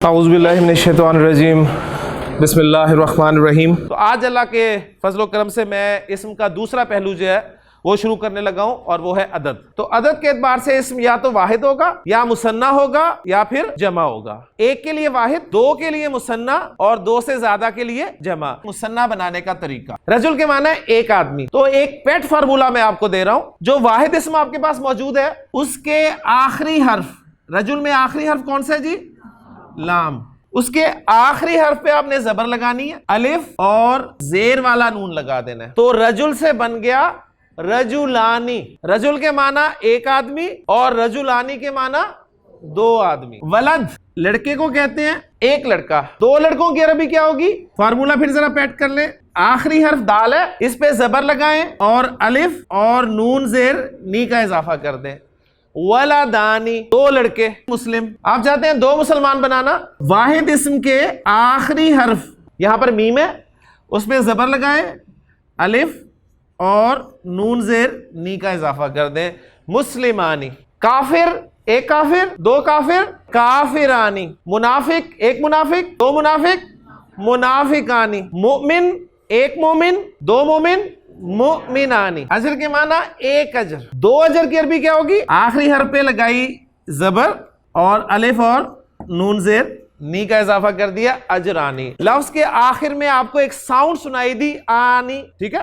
اعوذ باللہ من الشیطان الرجیم بسم اللہ الرحمن الرحیم۔ تو آج اللہ کے فضل و کرم سے میں اسم کا دوسرا پہلو جو ہے وہ شروع کرنے لگا ہوں، اور وہ ہے عدد۔ تو عدد کے اعتبار سے اسم یا تو واحد ہوگا یا مثنیٰ ہوگا یا پھر جمع ہوگا۔ ایک کے لیے واحد، دو کے لیے مثنیٰ اور دو سے زیادہ کے لیے جمع۔ مثنیٰ بنانے کا طریقہ، رجل کے معنی ہے ایک آدمی۔ تو ایک پیٹ فارمولا میں آپ کو دے رہا ہوں، جو واحد اسم آپ کے پاس موجود ہے اس کے آخری حرف، رجل میں آخری حرف کون سا ہے جی؟ لام۔ اس کے آخری حرف پہ آپ نے زبر لگانی ہے، الف اور زیر والا نون لگا دینا ہے۔ تو رجل سے بن گیا رجلانی۔ رجل کے معنی ایک آدمی اور رجلانی کے معنی دو آدمی۔ ولد لڑکے کو کہتے ہیں، ایک لڑکا۔ دو لڑکوں کی عربی کیا ہوگی؟ فارمولا پھر ذرا پیٹ کر لیں۔ آخری حرف دال ہے، اس پہ زبر لگائیں اور الف اور نون زیر نی کا اضافہ کر دیں۔ ولدانی، دو لڑکے۔ مسلم، آپ چاہتے ہیں دو مسلمان بنانا، واحد اسم کے آخری حرف یہاں پر میم ہے، اس میں زبر لگائیں، الف اور نون زیر نی کا اضافہ کر دیں۔ مسلمانی۔ کافر، ایک کافر، دو کافر، کافرانی۔ منافق، ایک منافق، دو منافق، منافقانی۔ مومن، ایک مومن، دو مومن، مؤمنانی۔ اجر کے معنی ایک اجر۔ دو اجر کی عربی کیا ہوگی؟ آخری حرف پہ لگائی زبر اور الف اور نون زیر نی کا اضافہ کر دیا، اجرانی۔ لفظ کے آخر میں آپ کو ایک ساؤنڈ سنائی دی، آنی، ٹھیک ہے،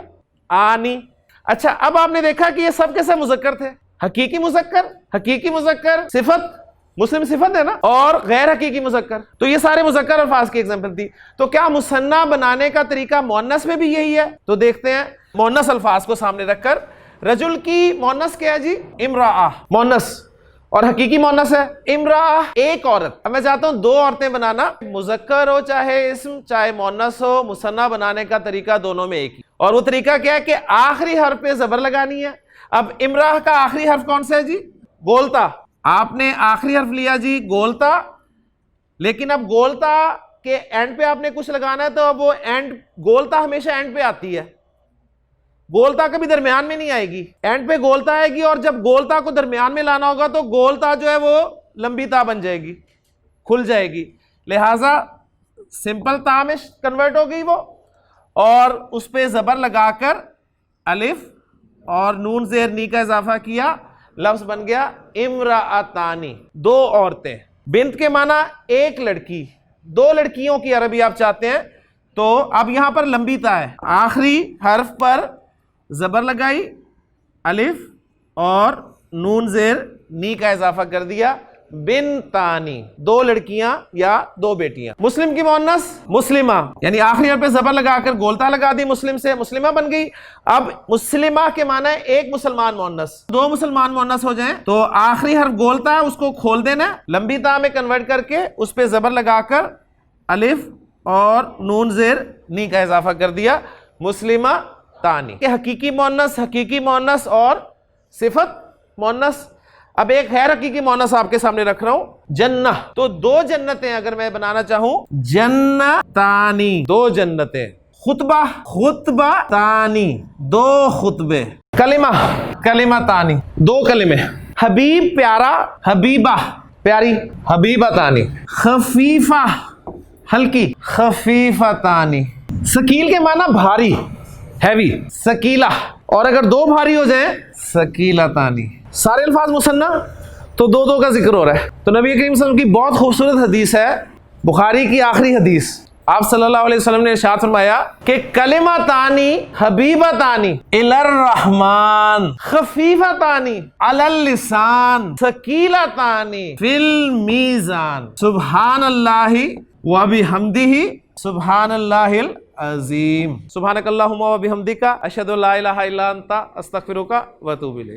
آنی۔ اچھا، اب آپ نے دیکھا کہ یہ سب کیسے مذکر تھے؟ حقیقی مذکر، حقیقی مذکر صفت، مسلم صفت ہے نا، اور غیر حقیقی مذکر۔ تو یہ سارے مذکر الفاظ کی ایگزامپل تھی۔ تو کیا مثنیٰ بنانے کا طریقہ مؤنث میں بھی یہی ہے؟ تو دیکھتے ہیں مؤنث الفاظ کو سامنے رکھ کر۔ رجل کی مؤنث کیا ہے جی؟ امرأہ، مؤنث، اور حقیقی مؤنث ہے امرأہ، ایک عورت۔ اب میں چاہتا ہوں دو عورتیں بنانا، مذکر ہو چاہے اسم، چاہے مؤنث ہو، مثنیٰ بنانے کا طریقہ دونوں میں ایک ہی۔ اور وہ طریقہ کیا ہے کہ آخری حرف پہ زبر لگانی ہے۔ اب امرأہ کا آخری حرف کون سا ہے جی؟ گولتا۔ آپ نے آخری حرف لیا جی گولتا، لیکن اب گولتا کے اینڈ پہ آپ نے کچھ لگانا ہے، تو اب وہ اینڈ، گولتا ہمیشہ اینڈ پہ آتی ہے، گولتا کبھی درمیان میں نہیں آئے گی، اینڈ پہ گولتا آئے گی، اور جب گولتا کو درمیان میں لانا ہوگا تو گولتا جو ہے وہ لمبی تا بن جائے گی، کھل جائے گی، لہٰذا سمپل تا میں کنورٹ ہو گئی وہ، اور اس پہ زبر لگا کر الف اور نون زیر نی کا اضافہ کیا، لفظ بن گیا امرأتانی، دو عورتیں۔ بنت کے معنی ایک لڑکی، دو لڑکیوں کی عربی آپ چاہتے ہیں، تو اب یہاں پر لمبی تا ہے، آخری حرف پر زبر لگائی، الف اور نون زیر نی کا اضافہ کر دیا، بنتانی، دو لڑکیاں یا دو بیٹیاں۔ مسلم کی مؤنث مسلمہ، یعنی آخری حرف پہ زبر لگا کر گولتا لگا دی، مسلم سے مسلمہ بن گئی۔ اب مسلمہ کے معنی ہے ایک مسلمان مؤنث، دو مسلمان مؤنث ہو جائیں تو آخری حرف گولتا ہے، اس کو کھول دینا ہے، لمبی تا میں کنورٹ کر کے اس پہ زبر لگا کر الف اور نون زیر نی کا اضافہ کر دیا، مسلمہ تانی۔ حقیقی مؤنث اور صفت مؤنث۔ اب ایک غیر حقیقی مؤنث آپ کے سامنے رکھ رہا ہوں، جنہ۔ تو دو جنتیں اگر میں بنانا چاہوں، جنتانی، دو جنتیں۔ خطبہ، خطبہ تانی، دو خطبے۔ کلمہ، کلمہ تانی، دو کلمے۔ حبیب پیارا، حبیبہ پیاری، حبیبہ تانی۔ خفیفہ ہلکی، خفیفہ تانی۔ ثقیل کے معنی بھاری، ہیوی، ثقیلہ، اور اگر دو بھاری ہو جائیں ثقیلہ تانی۔ سارے الفاظ مثنیٰ، تو دو دو کا ذکر ہو رہا ہے۔ تو نبی کریم صلی اللہ علیہ وسلم کی بہت خوبصورت حدیث ہے، بخاری کی آخری حدیث، آپ صلی اللہ علیہ وسلم نے ارشاد فرمایا کہ کلمتانی حبیبتانی الی الرحمن خفیفتانی علی اللسان ثقیلتانی فی المیزان سبحان اللہ و بحمدہ سبحان اللہ العظیم۔ سبحانک اللہم و بحمدک اشہد ان لا الہ الا انت استغفرک و اتوب الیک۔